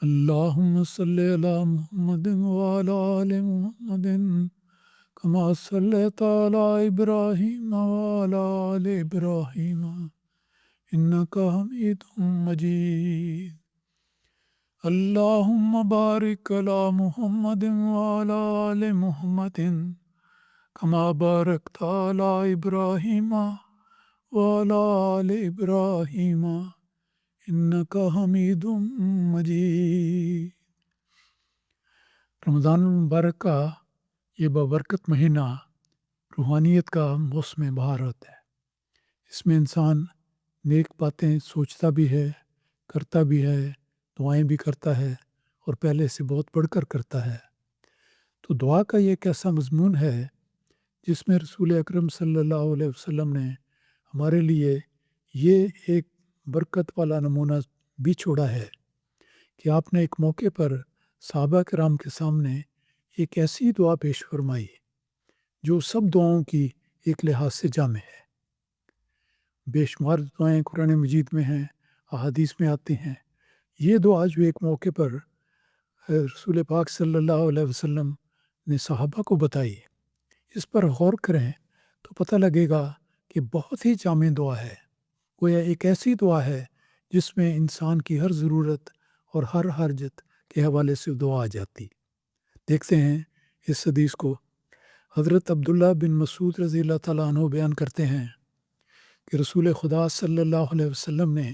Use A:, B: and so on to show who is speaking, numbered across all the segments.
A: اللهم صل على محمد وعلى آل محمد كما صليت على إبراهيم وعلى آل إبراهيم إنك حميد مجيد. اللهم بارك على محمد وعلى آل محمد كما باركت على إبراهيم وعلى آل إبراهيم إنك حميد مجيد. رمضان المبارک کا یہ بابرکت مہینہ روحانیت کا موسم بہارت ہے. اس میں انسان نیک باتیں سوچتا بھی ہے، کرتا بھی ہے، دعائیں بھی کرتا ہے اور پہلے سے بہت بڑھ کر کرتا ہے. تو دعا کا یہ ایک ایسا مضمون ہے جس میں رسول اکرم صلی اللہ علیہ وسلم نے ہمارے لیے یہ ایک برکت والا نمونہ بھی چھوڑا ہے کہ آپ نے ایک موقع پر صحابہ کرام کے سامنے ایک ایسی دعا پیش فرمائی جو سب دعاؤں کی ایک لحاظ سے جامع ہے. بے شمار دعائیں قرآن مجید میں ہیں، احادیث میں آتی ہیں. یہ دعا جو ایک موقع پر رسول پاک صلی اللہ علیہ وسلم نے صحابہ کو بتائی، اس پر غور کریں تو پتہ لگے گا کہ بہت ہی جامع دعا ہے. گویا ایک ایسی دعا ہے جس میں انسان کی ہر ضرورت اور ہر حاجت کے حوالے سے دعا آ جاتی. دیکھتے ہیں اس حدیث کو. حضرت عبداللہ بن مسعود رضی اللہ تعالیٰ عنہ بیان کرتے ہیں کہ رسول خدا صلی اللہ علیہ وسلم نے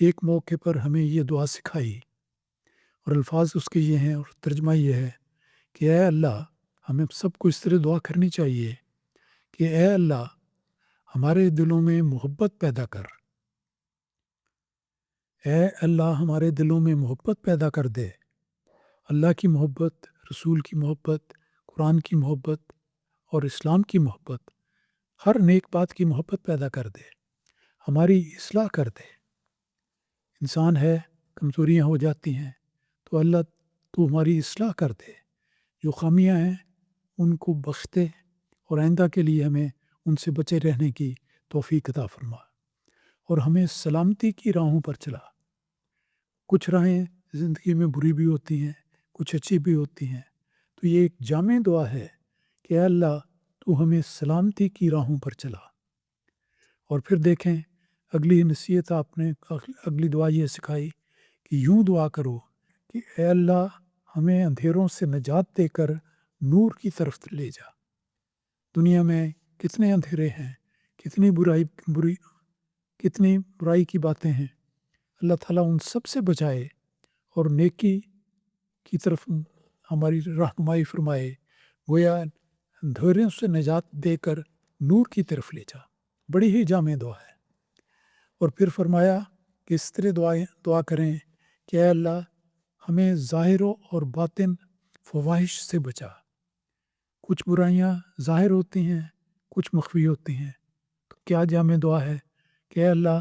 A: ایک موقع پر ہمیں یہ دعا سکھائی، اور الفاظ اس کے یہ ہیں اور ترجمہ یہ ہے کہ اے اللہ، ہمیں سب کو اس طرح دعا کرنی چاہیے کہ اے اللہ ہمارے دلوں میں محبت پیدا کر. اے اللہ ہمارے دلوں میں محبت پیدا کر دے. اللہ کی محبت، رسول کی محبت، قرآن کی محبت اور اسلام کی محبت، ہر نیک بات کی محبت پیدا کر دے، ہماری اصلاح کر دے. انسان ہے، کمزوریاں ہو جاتی ہیں، تو اللہ تو ہماری اصلاح کر دے. جو خامیاں ہیں ان کو بخش دے اور آئندہ کے لیے ہمیں ان سے بچے رہنے کی توفیق عطا فرما، اور ہمیں سلامتی کی راہوں پر چلا. کچھ راہیں زندگی میں بری بھی ہوتی ہیں، کچھ اچھی بھی ہوتی ہیں. تو یہ ایک جامع دعا ہے کہ اے اللہ تو ہمیں سلامتی کی راہوں پر چلا. اور پھر دیکھیں اگلی نصیحت آپ نے، اگلی دعا یہ سکھائی کہ یوں دعا کرو کہ اے اللہ ہمیں اندھیروں سے نجات دے کر نور کی طرف لے جا. دنیا میں کتنے اندھیرے ہیں، کتنی برائی کی باتیں ہیں. اللہ تعالیٰ ان سب سے بچائے اور نیکی کی طرف ہماری رہنمائی فرمائے. گویا اندھیروں سے نجات دے کر نور کی طرف لے جا. بڑی ہی جامع دعا ہے. اور پھر فرمایا کہ اس طرح دعا کریں کہ اے اللہ ہمیں ظاہر اور باطن فواہش سے بچا. کچھ برائیاں ظاہر ہوتی ہیں، کچھ مخفی ہوتی ہیں. تو کیا جامع دعا ہے کہ اے اللہ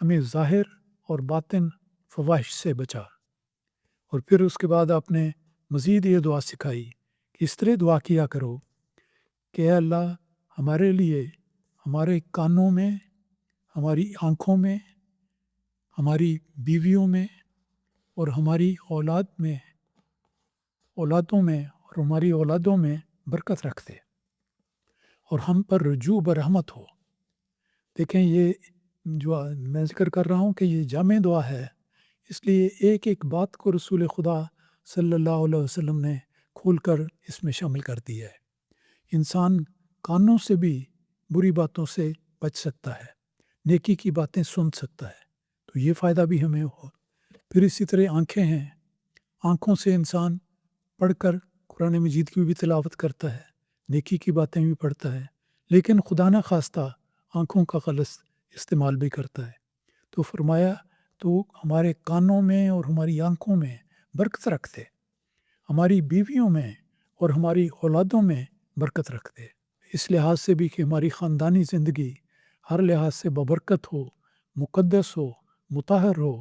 A: ہمیں ظاہر اور باطن فواہش سے بچا. اور پھر اس کے بعد آپ نے مزید یہ دعا سکھائی کہ اس طرح دعا کیا کرو کہ اے اللہ ہمارے لیے ہمارے کانوں میں، ہماری آنکھوں میں، ہماری بیویوں میں اور ہماری اولادوں میں اور ہماری اولادوں میں برکت رکھ دے، اور ہم پر رجوع برحمت ہو. دیکھیں یہ جو میں ذکر کر رہا ہوں کہ یہ جامع دعا ہے، اس لیے ایک ایک بات کو رسول خدا صلی اللہ علیہ وسلم نے کھول کر اس میں شامل کر دی ہے. انسان کانوں سے بھی بری باتوں سے بچ سکتا ہے، نیکی کی باتیں سن سکتا ہے، تو یہ فائدہ بھی ہمیں ہو. پھر اسی طرح آنکھیں ہیں، آنکھوں سے انسان پڑھ کر قرآن مجید کی بھی تلاوت کرتا ہے، نیکی کی باتیں بھی پڑھتا ہے، لیکن خدا نہ خواستہ آنکھوں کا غلط استعمال بھی کرتا ہے. تو فرمایا تو ہمارے کانوں میں اور ہماری آنکھوں میں برکت رکھ دے، ہماری بیویوں میں اور ہماری اولادوں میں برکت رکھ دے. اس لحاظ سے بھی کہ ہماری خاندانی زندگی ہر لحاظ سے ببرکت ہو، مقدس ہو، مطہر ہو،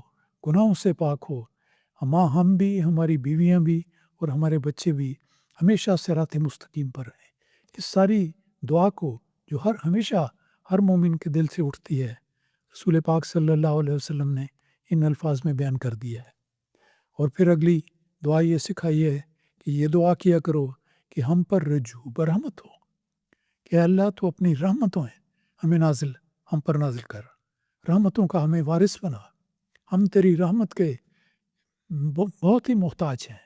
A: گناہوں سے پاک ہو. ہم بھی، ہماری بیویاں بھی اور ہمارے بچے بھی ہمیشہ صراط مستقیم پر رہیں. اس ساری دعا کو جو ہمیشہ ہر مومن کے دل سے اٹھتی ہے، رسول پاک صلی اللہ علیہ وسلم نے ان الفاظ میں بیان کر دیا ہے. اور پھر اگلی دعا یہ سکھائی ہے کہ یہ دعا کیا کرو کہ ہم پر رجوع برحمت ہو، کہ اللہ تو اپنی رحمتوں ہیں ہم پر نازل کر، رحمتوں کا ہمیں وارث بنا، ہم تیری رحمت کے بہت ہی محتاج ہیں،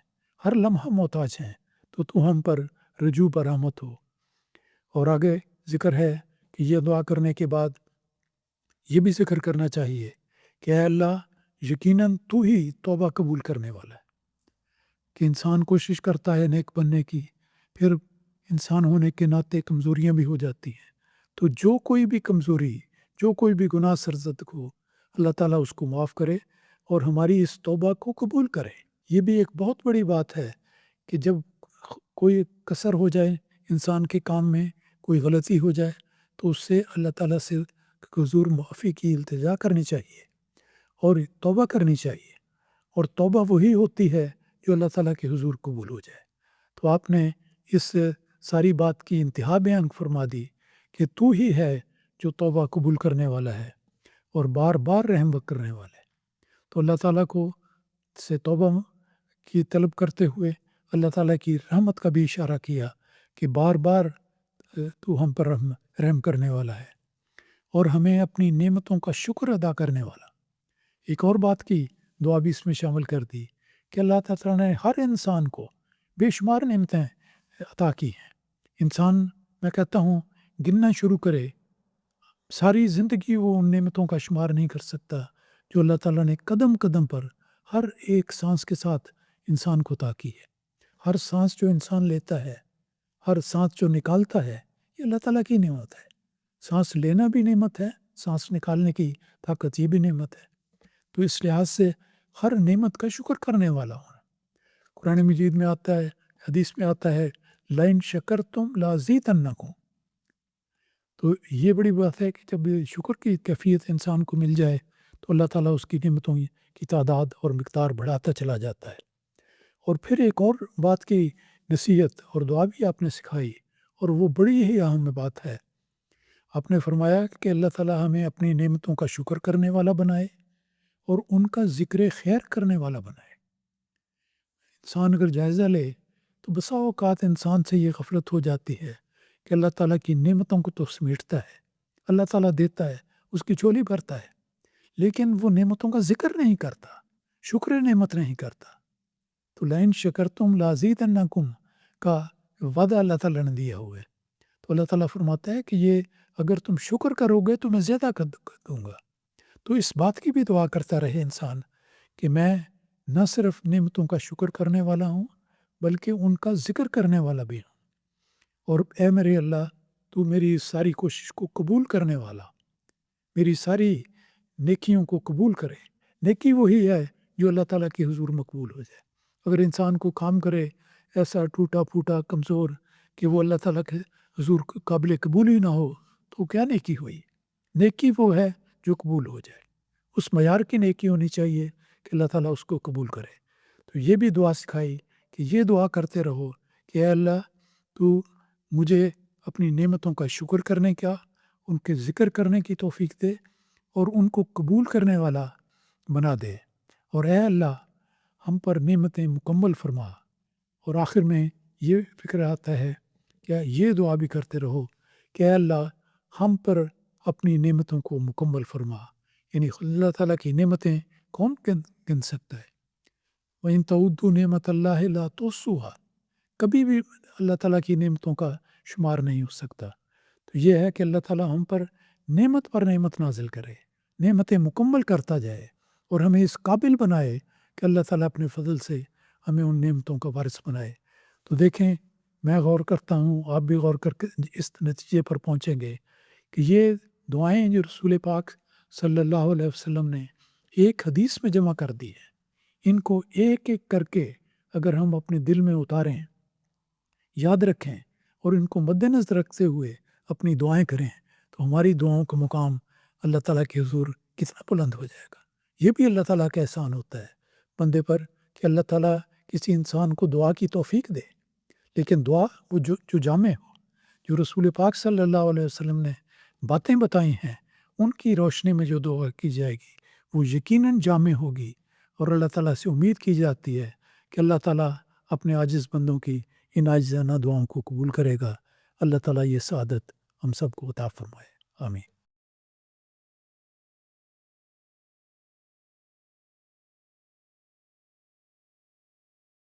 A: ہر لمحہ محتاج ہیں، تو ہم پر رجوع برحمت ہو۔ اور آگے ذکر ہے کہ یہ دعا کرنے کے بعد یہ بھی ذکر کرنا چاہیے کہ اے اللہ یقیناً تو ہی توبہ قبول کرنے والا ہے، کہ انسان کوشش کرتا ہے نیک بننے کی، پھر انسان ہونے کے ناطے کمزوریاں بھی ہو جاتی ہیں، تو جو کوئی بھی کمزوری، جو کوئی بھی گناہ سرزد ہو، اللہ تعالیٰ اس کو معاف کرے اور ہماری اس توبہ کو قبول کرے۔ یہ بھی ایک بہت بڑی بات ہے کہ جب کوئی کسر ہو جائے انسان کے کام میں، کوئی غلطی ہو جائے، تو اس سے اللہ تعالیٰ سے حضور معافی کی التجا کرنی چاہیے اور توبہ کرنی چاہیے، اور توبہ وہی ہوتی ہے جو اللہ تعالیٰ کے حضور قبول ہو جائے۔ تو آپ نے اس ساری بات کی انتہا بیان فرما دی کہ تو ہی ہے جو توبہ قبول کرنے والا ہے اور بار بار رحم کرنے والا ہے۔ تو اللہ تعالیٰ کو سے توبہ کی طلب کرتے ہوئے اللہ تعالیٰ کی رحمت کا بھی اشارہ کیا کہ بار بار تو ہم پر رحم کرنے والا ہے اور ہمیں اپنی نعمتوں کا شکر ادا کرنے والا۔ ایک اور بات کی دعا بھی اس میں شامل کر دی کہ اللہ تعالیٰ نے ہر انسان کو بے شمار نعمتیں عطا کی ہیں۔ انسان، میں کہتا ہوں، گننا شروع کرے، ساری زندگی وہ ان نعمتوں کا شمار نہیں کر سکتا جو اللہ تعالیٰ نے قدم قدم پر ہر ایک سانس کے ساتھ انسان کو عطا کی ہے۔ ہر سانس جو انسان لیتا ہے، ہر سانس جو نکالتا ہے، یہ اللہ تعالیٰ کی نعمت ہے۔ سانس لینا بھی نعمت ہے، سانس نکالنے کی طاقت یہ بھی نعمت ہے۔ تو اس لحاظ سے ہر نعمت کا شکر کرنے والا ہونا۔ قرآن مجید میں آتا ہے، حدیث میں آتا ہے، لَإِن شَكَرْتُمْ لَأَزِيدَنَّكُمْ۔ تو یہ بڑی بات ہے کہ جب شکر کی کیفیت انسان کو مل جائے تو اللہ تعالیٰ اس کی نعمتوں کی تعداد اور مقدار بڑھاتا چلا جاتا ہے۔ اور پھر ایک اور بات کی نصیحت اور دعا بھی آپ نے سکھائی، اور وہ بڑی ہی اہم بات ہے۔ آپ نے فرمایا کہ اللہ تعالیٰ ہمیں اپنی نعمتوں کا شکر کرنے والا بنائے اور ان کا ذکر خیر کرنے والا بنائے۔ انسان اگر جائزہ لے تو بسا اوقات انسان سے یہ غفلت ہو جاتی ہے کہ اللہ تعالیٰ کی نعمتوں کو تو سمیٹتا ہے، اللہ تعالیٰ دیتا ہے، اس کی جھولی بھرتا ہے، لیکن وہ نعمتوں کا ذکر نہیں کرتا، شکر نعمت نہیں کرتا۔ تو لَإِن شَكَرْتُمْ لَأَزِيدَنَّكُمْ کا وعدہ اللہ تعالیٰ نے دیا ہوا ہے۔ تو اللہ تعالیٰ فرماتا ہے کہ یہ اگر تم شکر کرو گے تو میں زیادہ کر دوں گا۔ تو اس بات کی بھی دعا کرتا رہے انسان کہ میں نہ صرف نعمتوں کا شکر کرنے والا ہوں بلکہ ان کا ذکر کرنے والا بھی ہوں، اور اے میرے اللہ تو میری ساری کوشش کو قبول کرنے والا، میری ساری نیکیوں کو قبول کرے۔ نیکی وہی ہے جو اللہ تعالیٰ کے حضور مقبول ہو جائے۔ اگر انسان کو کام کرے ایسا ٹوٹا پھوٹا کمزور کہ وہ اللہ تعالیٰ کے حضور قابل قبول ہی نہ ہو تو کیا نیکی ہوئی؟ نیکی وہ ہے جو قبول ہو جائے، اس معیار کی نیکی ہونی چاہیے کہ اللہ تعالیٰ اس کو قبول کرے۔ تو یہ بھی دعا سکھائی کہ یہ دعا کرتے رہو کہ اے اللہ تو مجھے اپنی نعمتوں کا شکر کرنے کا، ان کے ذکر کرنے کی توفیق دے اور ان کو قبول کرنے والا بنا دے، اور اے اللہ ہم پر نعمتیں مکمل فرما۔ اور آخر میں یہ فکر آتا ہے کہ یہ دعا بھی کرتے رہو کہ اے اللہ ہم پر اپنی نعمتوں کو مکمل فرما۔ یعنی اللہ تعالیٰ کی نعمتیں کون گن سکتا ہے؟ وَإِن تَعُدُّوا نِعْمَتَ اللَّهِ لَا تُحْصُوهَا، کبھی بھی اللہ تعالیٰ کی نعمتوں کا شمار نہیں ہو سکتا۔ تو یہ ہے کہ اللہ تعالیٰ ہم پر نعمت نازل کرے، نعمتیں مکمل کرتا جائے اور ہمیں اس قابل بنائے کہ اللہ تعالیٰ اپنے فضل سے ہمیں ان نعمتوں کا وارث بنائے۔ تو دیکھیں، میں غور کرتا ہوں، آپ بھی غور کر کے اس نتیجے پر پہنچیں گے کہ یہ دعائیں جو رسول پاک صلی اللہ علیہ وسلم نے ایک حدیث میں جمع کر دی ہے، ان کو ایک ایک کر کے اگر ہم اپنے دل میں اتاریں، یاد رکھیں اور ان کو مد نظر رکھتے ہوئے اپنی دعائیں کریں تو ہماری دعاؤں کا مقام اللہ تعالیٰ کے حضور کتنا بلند ہو جائے گا۔ یہ بھی اللہ تعالیٰ کا احسان ہوتا ہے بندے پر کہ اللہ تعالیٰ کسی انسان کو دعا کی توفیق دے، لیکن دعا وہ جو جامع ہو، جو رسول پاک صلی اللہ علیہ وسلم نے باتیں بتائی ہیں ان کی روشنی میں جو دعا کی جائے گی وہ یقیناً جامع ہوگی، اور اللہ تعالیٰ سے امید کی جاتی ہے کہ اللہ تعالیٰ اپنے عاجز بندوں کی ان عاجزانہ دعاؤں کو قبول کرے گا۔ اللہ تعالیٰ یہ سعادت ہم سب کو عطا فرمائے، آمین۔